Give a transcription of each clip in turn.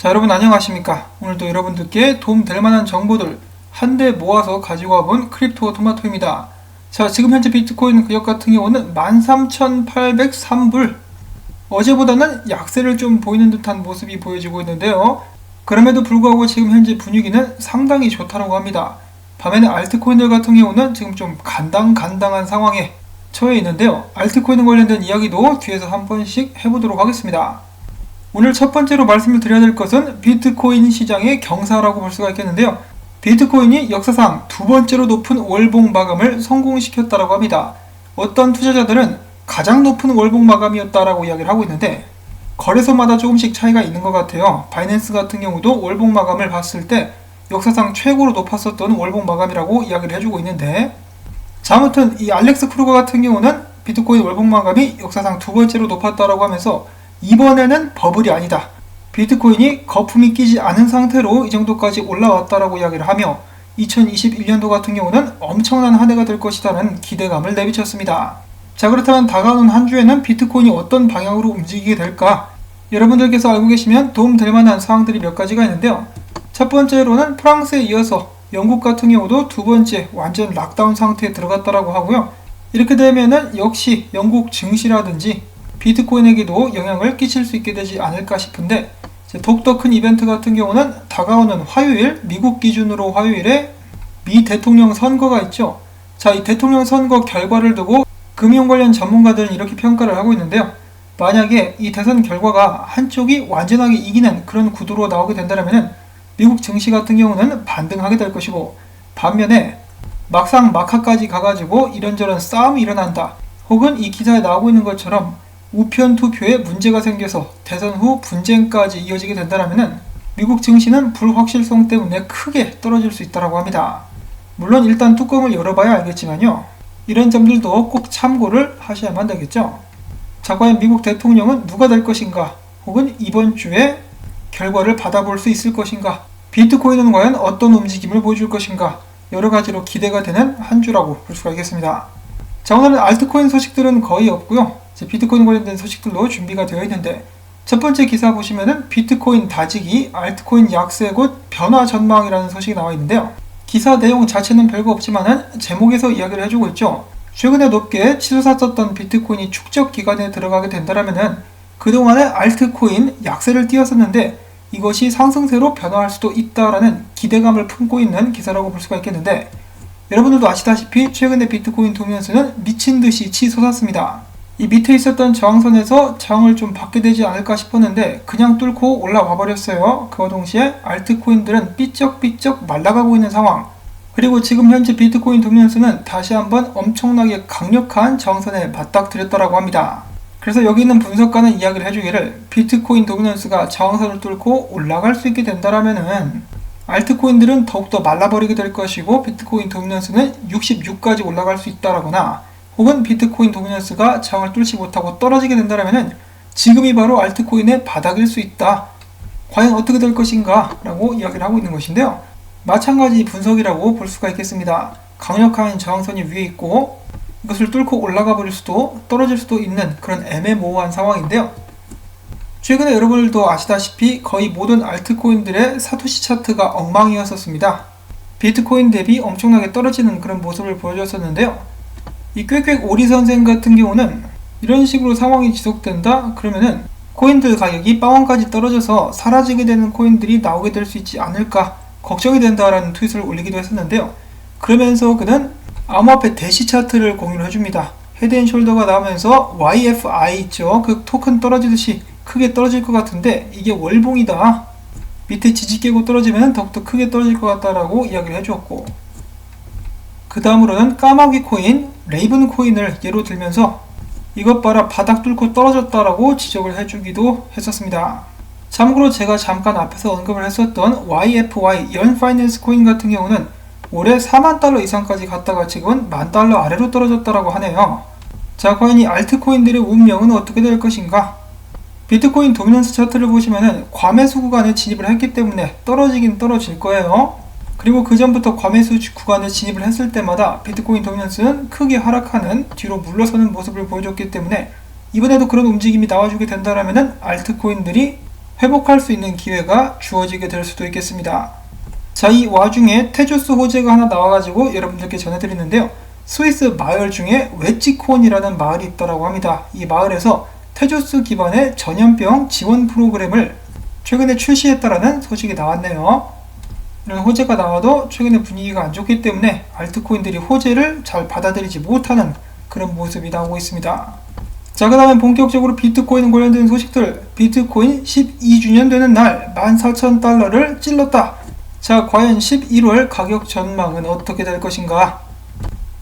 자, 여러분 안녕하십니까? 오늘도 여러분들께 도움될 만한 정보들 한데 모아서 가지고 와본 크립토 토마토입니다. 자, 지금 현재 비트코인 가격 같은 경우는 13,803불, 어제보다는 약세를 좀 보이는 듯한 모습이 보여지고 있는데요. 그럼에도 불구하고 지금 현재 분위기는 상당히 좋다고 합니다. 반면에 알트코인들 같은 경우는 지금 좀 간당간당한 상황에 처해 있는데요. 알트코인 관련된 이야기도 뒤에서 한 번씩 해보도록 하겠습니다. 오늘 첫 번째로 말씀을 드려야 될 것은 비트코인 시장의 경사라고 볼 수가 있겠는데요. 비트코인이 역사상 두 번째로 높은 월봉 마감을 성공시켰다고 합니다. 어떤 투자자들은 가장 높은 월봉 마감이었다라고 이야기를 하고 있는데, 거래소마다 조금씩 차이가 있는 것 같아요. 바이낸스 같은 경우도 월봉 마감을 봤을 때 역사상 최고로 높았었던 월봉 마감이라고 이야기를 해주고 있는데, 자, 아무튼 이 알렉스 크루거 같은 경우는 비트코인 월봉 마감이 역사상 두 번째로 높았다라고 하면서 이번에는 버블이 아니다, 비트코인이 거품이 끼지 않은 상태로 이 정도까지 올라왔다라고 이야기를 하며 2021년도 같은 경우는 엄청난 한 해가 될 것이라는 기대감을 내비쳤습니다. 자, 그렇다면 다가오는 한 주에는 비트코인이 어떤 방향으로 움직이게 될까? 여러분들께서 알고 계시면 도움될 만한 사항들이 몇 가지가 있는데요. 첫 번째로는 프랑스에 이어서 영국 같은 경우도 두 번째 완전 락다운 상태에 들어갔다라고 하고요. 이렇게 되면은 역시 영국 증시라든지 비트코인에게도 영향을 끼칠 수 있게 되지 않을까 싶은데, 더욱더 큰 이벤트 같은 경우는 다가오는 화요일, 미국 기준으로 화요일에 미 대통령 선거가 있죠. 자, 이 대통령 선거 결과를 두고 금융 관련 전문가들은 이렇게 평가를 하고 있는데요. 만약에 이 대선 결과가 한쪽이 완전하게 이기는 그런 구도로 나오게 된다면 미국 증시 같은 경우는 반등하게 될 것이고, 반면에 막상 막하까지 가가지고 이런저런 싸움이 일어난다, 혹은 이 기사에 나오고 있는 것처럼 우편 투표에 문제가 생겨서 대선 후 분쟁까지 이어지게 된다면 미국 증시는 불확실성 때문에 크게 떨어질 수 있다고 합니다. 물론 일단 뚜껑을 열어봐야 알겠지만요. 이런 점들도 꼭 참고를 하셔야만 되겠죠. 자, 과연 미국 대통령은 누가 될 것인가, 혹은 이번 주에 결과를 받아볼 수 있을 것인가, 비트코인은 과연 어떤 움직임을 보여줄 것인가, 여러 가지로 기대가 되는 한 주라고 볼 수가 있겠습니다. 자, 오늘은 알트코인 소식들은 거의 없고요. 비트코인 관련된 소식들로 준비가 되어 있는데, 첫 번째 기사 보시면은 비트코인 다지기, 알트코인 약세 곧 변화 전망이라는 소식이 나와 있는데요. 기사 내용 자체는 별거 없지만은 제목에서 이야기를 해주고 있죠. 최근에 높게 치솟았었던 비트코인이 축적 기간에 들어가게 된다면은 그동안의 알트코인 약세를 띄었었는데 이것이 상승세로 변화할 수도 있다라는 기대감을 품고 있는 기사라고 볼 수가 있겠는데, 여러분들도 아시다시피 최근에 비트코인 도면수는 미친듯이 치솟았습니다. 이 밑에 있었던 저항선에서 저항을 좀 받게 되지 않을까 싶었는데 그냥 뚫고 올라와 버렸어요. 그와 동시에 알트코인들은 삐쩍삐쩍 말라가고 있는 상황, 그리고 지금 현재 비트코인 도면수는 다시 한번 엄청나게 강력한 저항선에 맞닥뜨렸다고 합니다. 그래서 여기 있는 분석가는 이야기를 해주기를, 비트코인 도미넌스가 저항선을 뚫고 올라갈 수 있게 된다면은 알트코인들은 더욱더 말라버리게 될 것이고 비트코인 도미넌스는 66까지 올라갈 수 있다라거나, 혹은 비트코인 도미넌스가 저항을 뚫지 못하고 떨어지게 된다면 지금이 바로 알트코인의 바닥일 수 있다. 과연 어떻게 될 것인가 라고 이야기를 하고 있는 것인데요. 마찬가지 분석이라고 볼 수가 있겠습니다. 강력한 저항선이 위에 있고 이것을 뚫고 올라가 버릴 수도 떨어질 수도 있는 그런 애매모호한 상황인데요. 최근에 여러분들도 아시다시피 거의 모든 알트코인들의 사토시 차트가 엉망이었었습니다. 비트코인 대비 엄청나게 떨어지는 그런 모습을 보여줬었는데요. 이 꾀꾀 오리 선생 같은 경우는 이런 식으로 상황이 지속된다 그러면은 코인들 가격이 빵원까지 떨어져서 사라지게 되는 코인들이 나오게 될 수 있지 않을까 걱정이 된다라는 트윗을 올리기도 했었는데요. 그러면서 그는 암호화폐 대시 차트를 공유를 해줍니다. 헤드앤숄더가 나오면서 YFI 있죠. 그 토큰 떨어지듯이 크게 떨어질 것 같은데 이게 월봉이다, 밑에 지지 깨고 떨어지면 더욱더 크게 떨어질 것 같다라고 이야기를 해주었고, 그 다음으로는 까마귀 코인, 레이븐 코인을 예로 들면서 이것 봐라 바닥 뚫고 떨어졌다라고 지적을 해주기도 했었습니다. 참고로 제가 잠깐 앞에서 언급을 했었던 YFY, 연 파이낸스 코인 같은 경우는 올해 4만 달러 이상까지 갔다가 지금은 1만 달러 아래로 떨어졌다라고 하네요. 자, 과연 이 알트코인들의 운명은 어떻게 될 것인가? 비트코인 도미넌스 차트를 보시면은 과매수 구간에 진입을 했기 때문에 떨어지긴 떨어질 거예요. 그리고 그 전부터 과매수 구간에 진입을 했을 때마다 비트코인 도미넌스는 크게 하락하는, 뒤로 물러서는 모습을 보여줬기 때문에 이번에도 그런 움직임이 나와주게 된다면 알트코인들이 회복할 수 있는 기회가 주어지게 될 수도 있겠습니다. 자, 이 와중에 테조스 호재가 하나 나와가지고 여러분들께 전해드리는데요. 스위스 마을 중에 웨치콘이라는 마을이 있다고 합니다. 이 마을에서 테조스 기반의 전염병 지원 프로그램을 최근에 출시했다라는 소식이 나왔네요. 이런 호재가 나와도 최근에 분위기가 안 좋기 때문에 알트코인들이 호재를 잘 받아들이지 못하는 그런 모습이 나오고 있습니다. 자, 그 다음에 본격적으로 비트코인 관련된 소식들. 비트코인 12주년 되는 날 14,000달러를 찔렀다. 자, 과연 11월 가격 전망은 어떻게 될 것인가?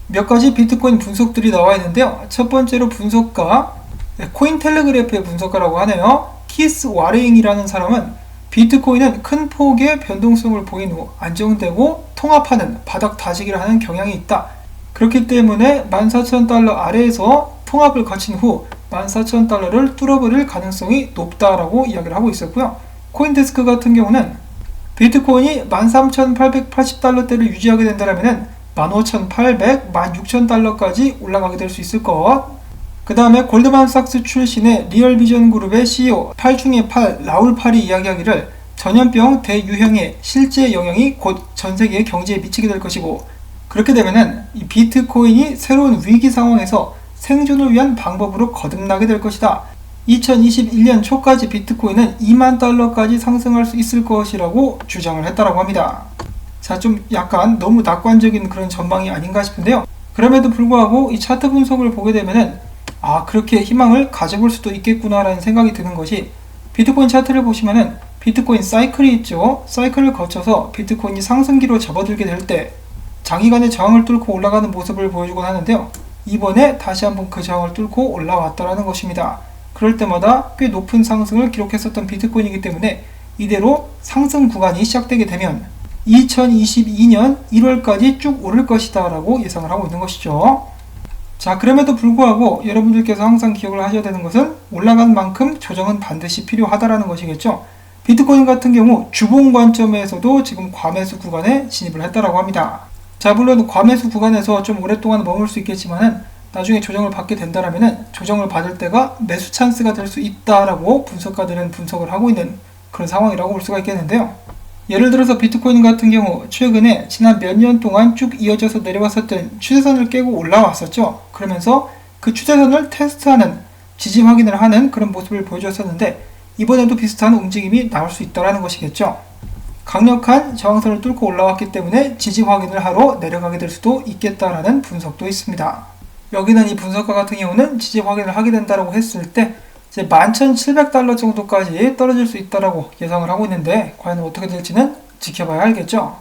몇 가지 비트코인 분석들이 나와 있는데요. 첫 번째로 분석가, 코인텔레그래프의 분석가라고 하네요. 키스 와레잉이라는 사람은 비트코인은 큰 폭의 변동성을 보인 후 안정되고 통합하는 바닥 다지기를 하는 경향이 있다. 그렇기 때문에 14,000달러 아래에서 통합을 거친 후 14,000달러를 뚫어버릴 가능성이 높다라고 이야기를 하고 있었고요. 코인데스크 같은 경우는 비트코인이 13,880달러대를 유지하게 된다면 15,800, 16,000달러까지 올라가게 될 수 있을 것. 그 다음에 골드만삭스 출신의 리얼비전 그룹의 CEO 8 중에 8 라울 팔이 이야기하기를 전염병 대유행의 실제 영향이 곧 전세계 경제에 미치게 될 것이고, 그렇게 되면은 이 비트코인이 새로운 위기 상황에서 생존을 위한 방법으로 거듭나게 될 것이다. 2021년 초까지 비트코인은 2만 달러까지 상승할 수 있을 것이라고 주장을 했다고 합니다. 자, 좀 약간 너무 낙관적인 그런 전망이 아닌가 싶은데요. 그럼에도 불구하고 이 차트 분석을 보게 되면은 그렇게 희망을 가져볼 수도 있겠구나라는 생각이 드는 것이, 비트코인 차트를 보시면은 비트코인 사이클이 있죠. 사이클을 거쳐서 비트코인이 상승기로 접어들게 될 때 장기간의 저항을 뚫고 올라가는 모습을 보여주곤 하는데요. 이번에 다시 한번 그 저항을 뚫고 올라왔다라는 것입니다. 그럴 때마다 꽤 높은 상승을 기록했었던 비트코인이기 때문에 이대로 상승 구간이 시작되게 되면 2022년 1월까지 쭉 오를 것이다 라고 예상을 하고 있는 것이죠. 자, 그럼에도 불구하고 여러분들께서 항상 기억을 하셔야 되는 것은 올라간 만큼 조정은 반드시 필요하다라는 것이겠죠. 비트코인 같은 경우 주봉 관점에서도 지금 과매수 구간에 진입을 했다라고 합니다. 자, 물론 과매수 구간에서 좀 오랫동안 머물 수 있겠지만은 나중에 조정을 받게 된다라면은 조정을 받을 때가 매수 찬스가 될 수 있다라고 분석가들은 분석을 하고 있는 그런 상황이라고 볼 수가 있겠는데요. 예를 들어서 비트코인 같은 경우 최근에 지난 몇 년 동안 쭉 이어져서 내려왔었던 추세선을 깨고 올라왔었죠. 그러면서 그 추세선을 테스트하는, 지지 확인을 하는 그런 모습을 보여줬었는데 이번에도 비슷한 움직임이 나올 수 있다는 것이겠죠. 강력한 저항선을 뚫고 올라왔기 때문에 지지 확인을 하러 내려가게 될 수도 있겠다라는 분석도 있습니다. 여기는 이 분석가 같은 경우는 지지 확인을 하게 된다고 했을 때 이제 11,700달러 정도까지 떨어질 수 있다라고 예상을 하고 있는데 과연 어떻게 될지는 지켜봐야 알겠죠.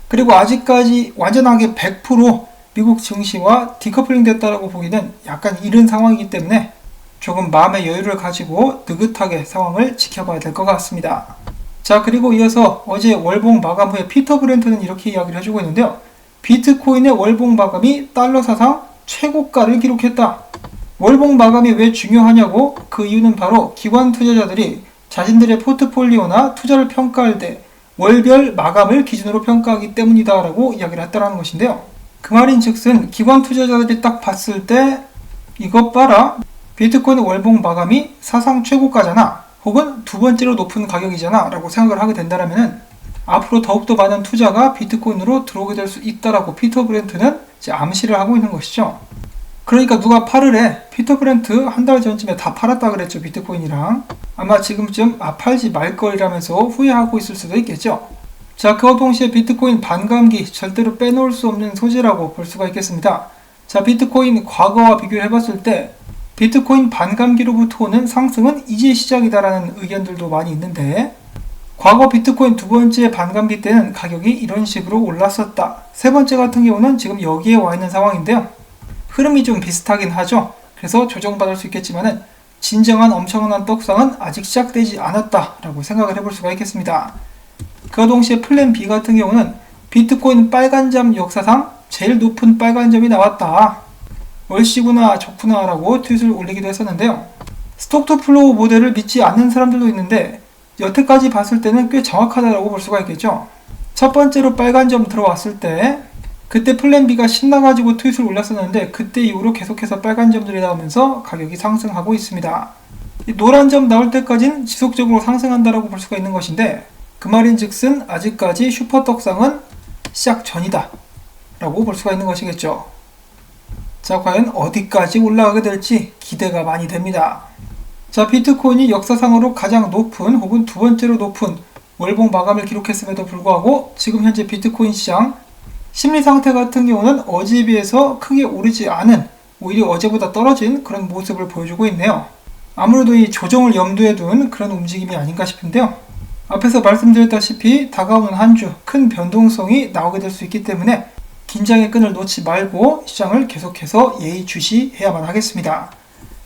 그리고 아직까지 완전하게 100% 미국 증시와 디커플링 됐다라고 보기는 약간 이른 상황이기 때문에 조금 마음의 여유를 가지고 느긋하게 상황을 지켜봐야 될 것 같습니다. 자, 그리고 이어서 어제 월봉 마감 후에 피터 브렌트는 이렇게 이야기를 해주고 있는데요. 비트코인의 월봉 마감이 달러 사상 최고가를 기록했다. 월봉 마감이 왜 중요하냐고? 그 이유는 바로 기관 투자자들이 자신들의 포트폴리오나 투자를 평가할 때 월별 마감을 기준으로 평가하기 때문이다 라고 이야기를 했다는 것인데요. 그 말인 즉슨 기관 투자자들이 딱 봤을 때 이것 봐라, 비트코인 월봉 마감이 사상 최고가잖아, 혹은 두 번째로 높은 가격이잖아 라고 생각을 하게 된다면 앞으로 더욱더 많은 투자가 비트코인으로 들어오게 될 수 있다라고 피터 브렌트는 이제 암시를 하고 있는 것이죠. 그러니까 누가 팔을 해. 피터 브렌트 한 달 전쯤에 다 팔았다 그랬죠, 비트코인이랑. 아마 지금쯤 팔지 말걸이라면서 후회하고 있을 수도 있겠죠. 자, 그와 동시에 비트코인 반감기 절대로 빼놓을 수 없는 소재라고 볼 수가 있겠습니다. 자, 비트코인 과거와 비교를 해봤을 때 비트코인 반감기로부터 오는 상승은 이제 시작이다라는 의견들도 많이 있는데, 과거 비트코인 두 번째 반감기 때는 가격이 이런 식으로 올랐었다. 세 번째 같은 경우는 지금 여기에 와 있는 상황인데요. 흐름이 좀 비슷하긴 하죠. 그래서 조정받을 수 있겠지만은 진정한 엄청난 떡상은 아직 시작되지 않았다라고 생각을 해볼 수가 있겠습니다. 그와 동시에 플랜 B 같은 경우는 비트코인 빨간점 역사상 제일 높은 빨간점이 나왔다. 얼씨구나 좋구나 라고 트윗을 올리기도 했었는데요. 스톡투플로우 모델을 믿지 않는 사람들도 있는데 여태까지 봤을 때는 꽤 정확하다고 볼 수가 있겠죠. 첫 번째로 빨간점 들어왔을 때 그때 플랜 B가 신나가지고 트윗을 올렸었는데 그때 이후로 계속해서 빨간 점들이 나오면서 가격이 상승하고 있습니다. 이 노란 점 나올 때까지는 지속적으로 상승한다라고 볼 수가 있는 것인데, 그 말인즉슨 아직까지 슈퍼 떡상은 시작 전이다 라고 볼 수가 있는 것이겠죠. 자, 과연 어디까지 올라가게 될지 기대가 많이 됩니다. 자, 비트코인이 역사상으로 가장 높은 혹은 두 번째로 높은 월봉 마감을 기록했음에도 불구하고 지금 현재 비트코인 시장 심리 상태 같은 경우는 어제에 비해서 크게 오르지 않은, 오히려 어제보다 떨어진 그런 모습을 보여주고 있네요. 아무래도 이 조정을 염두에 둔 그런 움직임이 아닌가 싶은데요. 앞에서 말씀드렸다시피 다가오는 한 주 큰 변동성이 나오게 될 수 있기 때문에 긴장의 끈을 놓지 말고 시장을 계속해서 예의주시해야만 하겠습니다.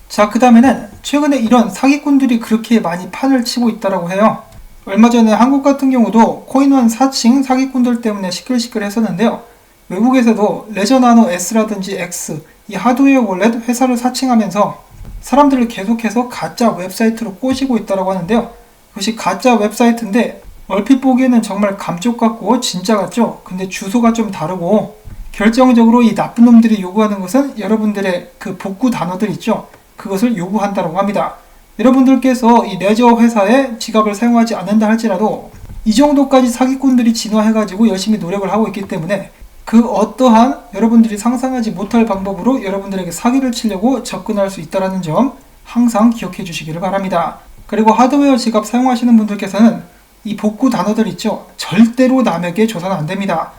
자, 그 다음에는 최근에 이런 사기꾼들이 그렇게 많이 판을 치고 있다고 해요. 얼마 전에 한국 같은 경우도 코인원 사칭 사기꾼들 때문에 시끌시끌 했었는데요. 외국에서도 레저나노 S라든지 X, 이 하드웨어 월렛 회사를 사칭하면서 사람들을 계속해서 가짜 웹사이트로 꼬시고 있다고 하는데요. 그것이 가짜 웹사이트인데 얼핏 보기에는 정말 감쪽 같고 진짜 같죠? 근데 주소가 좀 다르고, 결정적으로 이 나쁜 놈들이 요구하는 것은 여러분들의 그 복구 단어들 있죠? 그것을 요구한다고 합니다. 여러분들께서 이 레저 회사의 지갑을 사용하지 않는다 할지라도 이 정도까지 사기꾼들이 진화해가지고 열심히 노력을 하고 있기 때문에 그 어떠한 여러분들이 상상하지 못할 방법으로 여러분들에게 사기를 치려고 접근할 수 있다는 점 항상 기억해 주시기를 바랍니다. 그리고 하드웨어 지갑 사용하시는 분들께서는 이 복구 단어들 있죠? 절대로 남에게 줘서는 안 됩니다.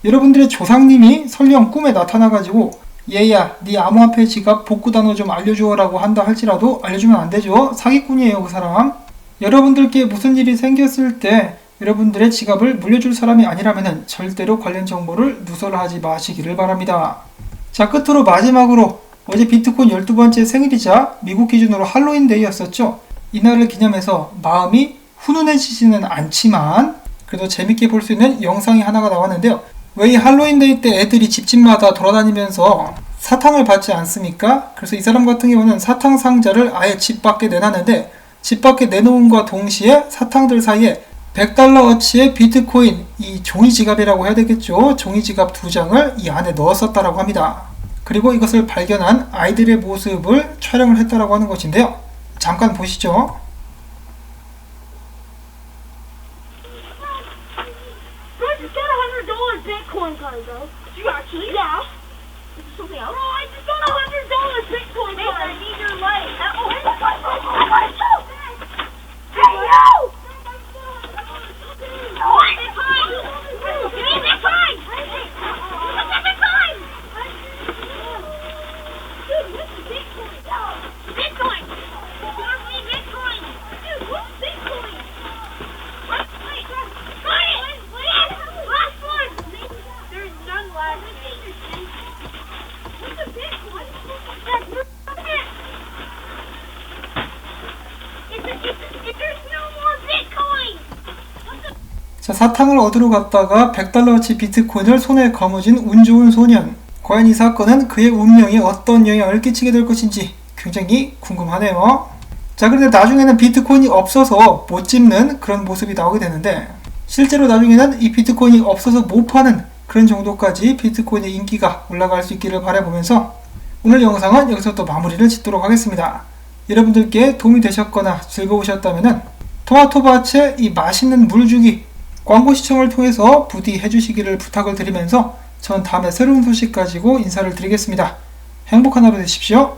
여러분들의 조상님이 설령 꿈에 나타나가지고 얘야, 네 암호화폐 지갑 복구 단어 좀 알려줘 라고 한다 할지라도 알려주면 안 되죠. 사기꾼이에요, 그 사람. 여러분들께 무슨 일이 생겼을 때 여러분들의 지갑을 물려줄 사람이 아니라면 절대로 관련 정보를 누설하지 마시기를 바랍니다. 자, 끝으로 마지막으로 어제 비트코인 12번째 생일이자 미국 기준으로 할로윈데이였었죠. 이날을 기념해서 마음이 훈훈해지지는 않지만 그래도 재밌게 볼 수 있는 영상이 하나가 나왔는데요. 왜 이 할로윈데이 때 애들이 집집마다 돌아다니면서 사탕을 받지 않습니까? 그래서 이 사람 같은 경우는 사탕 상자를 아예 집 밖에 내놨는데, 집 밖에 내놓음과 동시에 사탕들 사이에 100달러어치의 비트코인, 이 종이 지갑이라고 해야 되겠죠? 종이 지갑 2장을 이 안에 넣었었다라고 합니다. 그리고 이것을 발견한 아이들의 모습을 촬영을 했다라고 하는 것인데요. 잠깐 보시죠. Bitcoin card, bro. You actually? Yeah. This is something else. Bro, I just got $100 Bitcoin card. I need your light. Oh, hey, hey, yo! What? Bitcoin! Give me Bitcoin! What's that Bitcoin? Dude, what's Bitcoin? Bitcoin! Give me Bitcoin! Dude, what's Bitcoin? What? Wait, last one! There's none left. What's a Bitcoin? That's it. There's no more Bitcoin. 자, 사탕을 얻으러 갔다가 100달러어치 비트코인을 손에 거머쥔 운 좋은 소년. 과연 이 사건은 그의 운명에 어떤 영향을 끼치게 될 것인지 굉장히 궁금하네요. 자, 그런데 나중에는 비트코인이 없어서 못 집는 그런 모습이 나오게 되는데, 실제로 나중에는 이 비트코인이 없어서 못 파는 그런 정도까지 비트코인의 인기가 올라갈 수 있기를 바라보면서 오늘 영상은 여기서 또 마무리를 짓도록 하겠습니다. 여러분들께 도움이 되셨거나 즐거우셨다면 토마토밭에 이 맛있는 물주기 광고 시청을 통해서 부디 해주시기를 부탁을 드리면서 전 다음에 새로운 소식 가지고 인사를 드리겠습니다. 행복한 하루 되십시오.